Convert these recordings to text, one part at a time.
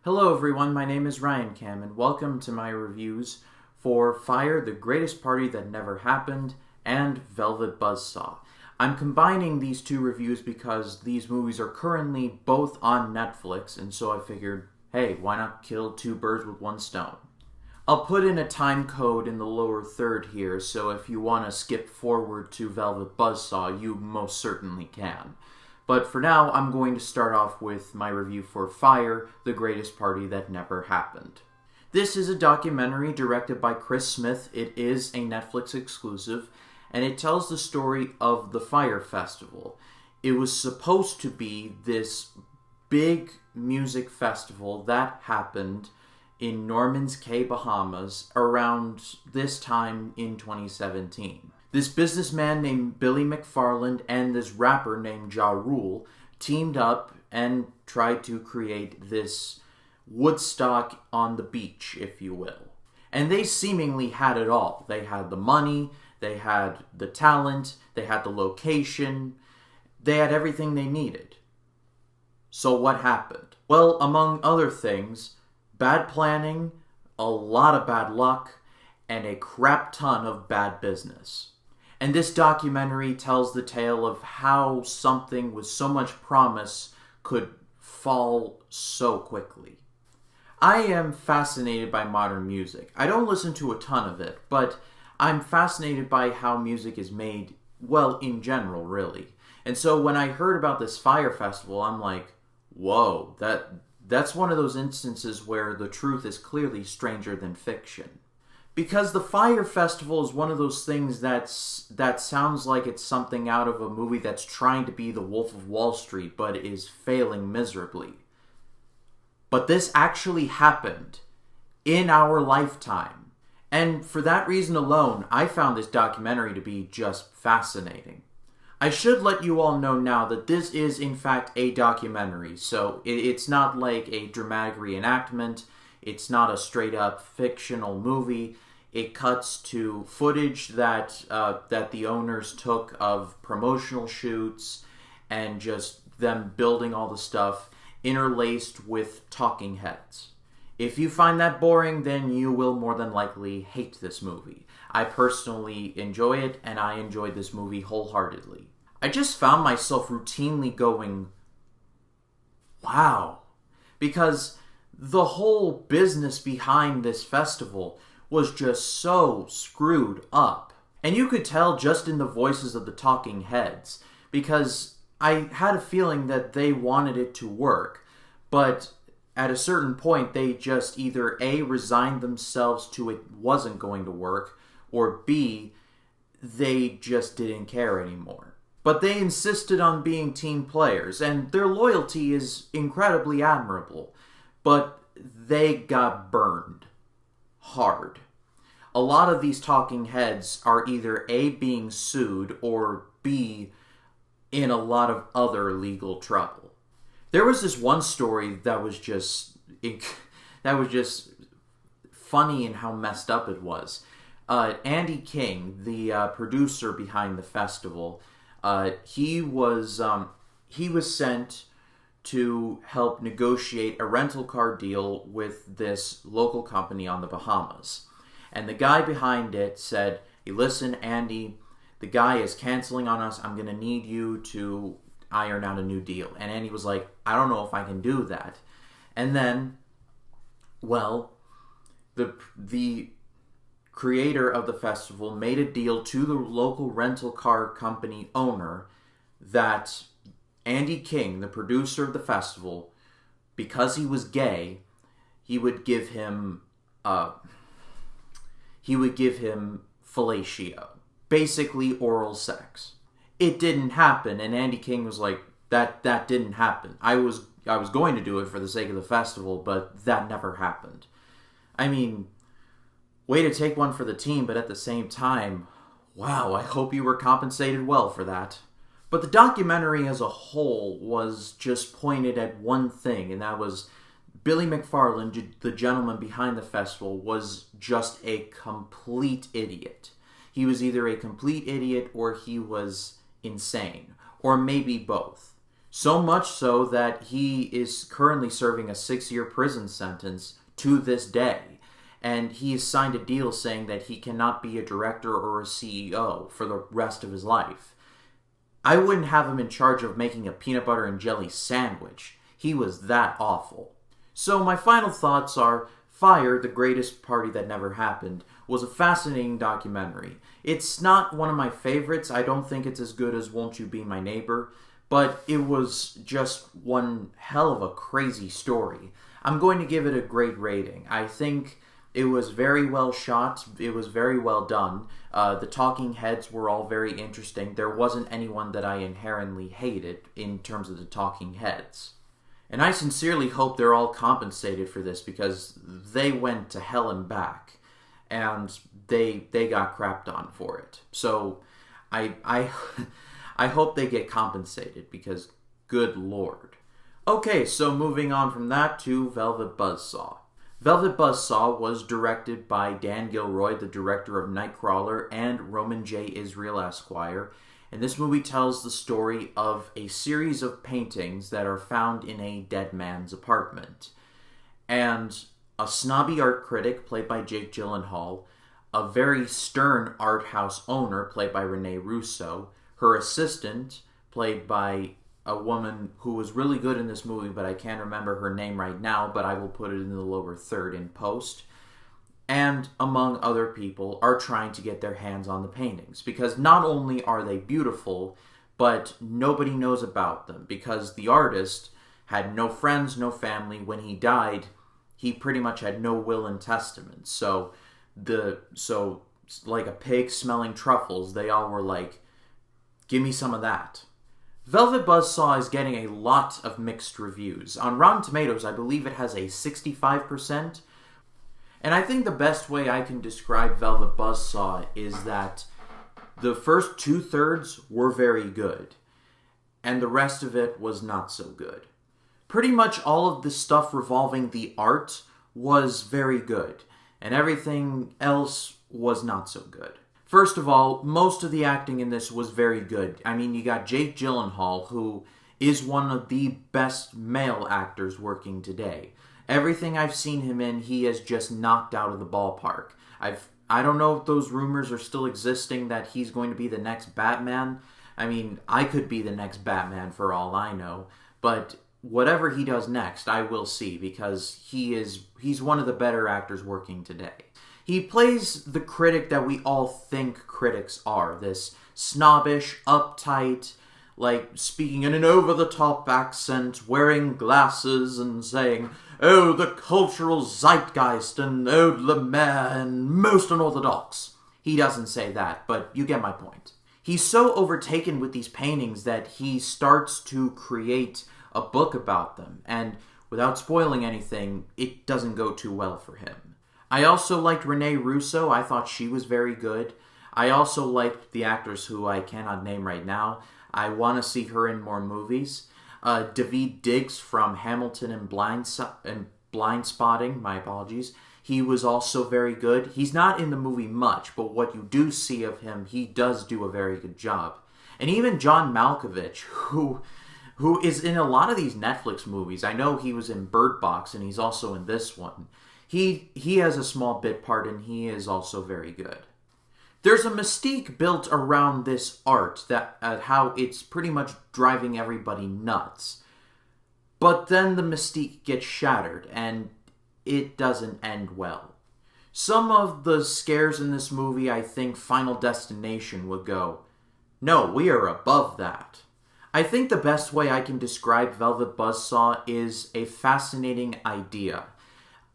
Hello everyone, my name is Ryan Cam, and welcome to my reviews for Fyre, The Greatest Party That Never Happened, and Velvet Buzzsaw. I'm combining these two reviews because these movies are currently both on Netflix, and so I figured, hey, why not kill two birds with one stone? I'll put in a time code in the lower third here, so if you want to skip forward to Velvet Buzzsaw, you most certainly can. But for now, I'm going to start off with my review for Fyre, The Greatest Party That Never Happened. This is a documentary directed by Chris Smith. It is a Netflix exclusive, and it tells the story of the Fyre Festival. It was supposed to be this big music festival that happened in Norman's Cay, Bahamas, around this time in 2017. This businessman named Billy McFarland and this rapper named Ja Rule teamed up and tried to create this Woodstock on the beach, if you will. And they seemingly had it all. They had the money, they had the talent, they had the location, they had everything they needed. So what happened? Well, among other things, bad planning, a lot of bad luck, and a crap ton of bad business. And this documentary tells the tale of how something with so much promise could fall so quickly. I am fascinated by modern music. I don't listen to a ton of it, but I'm fascinated by how music is made, well, in general, really. And so when I heard about this Fyre Festival, I'm like, whoa, that's one of those instances where the truth is clearly stranger than fiction. Because the Fyre Festival is one of those things that sounds like it's something out of a movie that's trying to be the Wolf of Wall Street, but is failing miserably. But this actually happened in our lifetime. And for that reason alone, I found this documentary to be just fascinating. I should let you all know now that this is in fact a documentary, so it's not like a dramatic reenactment. It's not a straight-up fictional movie. It cuts to footage that the owners took of promotional shoots and just them building all the stuff interlaced with talking heads. If you find that boring, then you will more than likely hate this movie. I personally enjoy it, and I enjoyed this movie wholeheartedly. I just found myself routinely going, wow, because the whole business behind this festival was just so screwed up. And you could tell just in the voices of the talking heads, because I had a feeling that they wanted it to work, but at a certain point they just either A, resigned themselves to it wasn't going to work, or B, they just didn't care anymore. But they insisted on being team players, and their loyalty is incredibly admirable. But they got burned. Hard. A lot of these talking heads are either A, being sued, or B, in a lot of other legal trouble. There was this one story that was just funny in how messed up it was. Andy King, the producer behind the festival, he was sent to help negotiate a rental car deal with this local company on the Bahamas. And the guy behind it said, hey, listen, Andy, the guy is canceling on us. I'm going to need you to iron out a new deal. And Andy was like, I don't know if I can do that. And then, well, the creator of the festival made a deal to the local rental car company owner that Andy King, the producer of the festival, because he was gay, he would give him fellatio, basically oral sex. It didn't happen, and Andy King was like, that didn't happen. I was going to do it for the sake of the festival, but that never happened. I mean, way to take one for the team, but at the same time, wow, I hope you were compensated well for that. But the documentary as a whole was just pointed at one thing, and that was Billy McFarland, the gentleman behind the festival, was just a complete idiot. He was either a complete idiot or he was insane, or maybe both. So much so that he is currently serving a 6-year prison sentence to this day. And he has signed a deal saying that he cannot be a director or a CEO for the rest of his life. I wouldn't have him in charge of making a peanut butter and jelly sandwich. He was that awful. So my final thoughts are, Fyre, the Greatest Party That Never Happened, was a fascinating documentary. It's not one of my favorites. I don't think it's as good as Won't You Be My Neighbor, but it was just one hell of a crazy story. I'm going to give it a great rating. I think it was very well shot. It was very well done. The talking heads were all very interesting. There wasn't anyone that I inherently hated in terms of the talking heads. And I sincerely hope they're all compensated for this, because they went to hell and back, and they got crapped on for it. So I hope they get compensated, because good lord. Okay, so moving on from that to Velvet Buzzsaw. Velvet Buzzsaw was directed by Dan Gilroy, the director of Nightcrawler, and Roman J. Israel Esquire. And this movie tells the story of a series of paintings that are found in a dead man's apartment. And a snobby art critic, played by Jake Gyllenhaal, a very stern art house owner, played by Rene Russo, her assistant, played by a woman who was really good in this movie, but I can't remember her name right now, but I will put it in the lower third in post, and among other people, are trying to get their hands on the paintings. Because not only are they beautiful, but nobody knows about them. Because the artist had no friends, no family. When he died, he pretty much had no will and testament. So like a pig smelling truffles, they all were like, give me some of that. Velvet Buzzsaw is getting a lot of mixed reviews. On Rotten Tomatoes, I believe it has a 65%. And I think the best way I can describe Velvet Buzzsaw is that the first 2/3 were very good, and the rest of it was not so good. Pretty much all of the stuff revolving the art was very good, and everything else was not so good. First of all, most of the acting in this was very good. I mean, you got Jake Gyllenhaal, who is one of the best male actors working today. Everything I've seen him in, he has just knocked out of the ballpark. I don't know if those rumors are still existing that he's going to be the next Batman. I mean, I could be the next Batman for all I know. But whatever he does next, I will see, because he's one of the better actors working today. He plays the critic that we all think critics are. This snobbish, uptight, like speaking in an over-the-top accent, wearing glasses and saying, "Oh, the cultural zeitgeist, and oh, le maire, and most unorthodox." He doesn't say that, but you get my point. He's so overtaken with these paintings that he starts to create a book about them, and without spoiling anything, it doesn't go too well for him. I also liked Rene Russo. I thought she was very good. I also liked the actress who I cannot name right now. I want to see her in more movies. Daveed Diggs from Hamilton and Blindspotting, my apologies. He was also very good. He's not in the movie much, but what you do see of him, he does do a very good job. And even John Malkovich, who is in a lot of these Netflix movies. I know he was in Bird Box, and he's also in this one. He has a small bit part, and he is also very good. There's a mystique built around this art, that how it's pretty much driving everybody nuts. But then the mystique gets shattered, and it doesn't end well. Some of the scares in this movie, I think Final Destination would go, "No, we are above that." I think the best way I can describe Velvet Buzzsaw is a fascinating idea.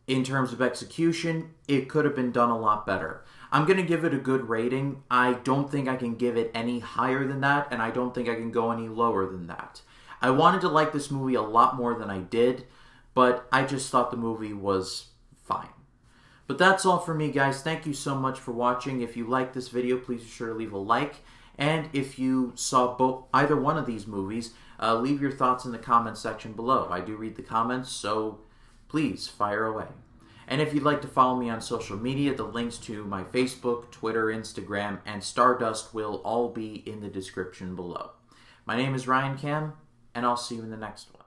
In terms of execution, it could have been done a lot better. I'm going to give it a good rating. I don't think I can give it any higher than that, and I don't think I can go any lower than that. I wanted to like this movie a lot more than I did, but I just thought the movie was fine. But that's all for me, guys. Thank you so much for watching. If you liked this video, please be sure to leave a like. And if you saw either one of these movies, leave your thoughts in the comments section below. I do read the comments, so please fire away. And if you'd like to follow me on social media, the links to my Facebook, Twitter, Instagram, and Stardust will all be in the description below. My name is Ryan Cam, and I'll see you in the next one.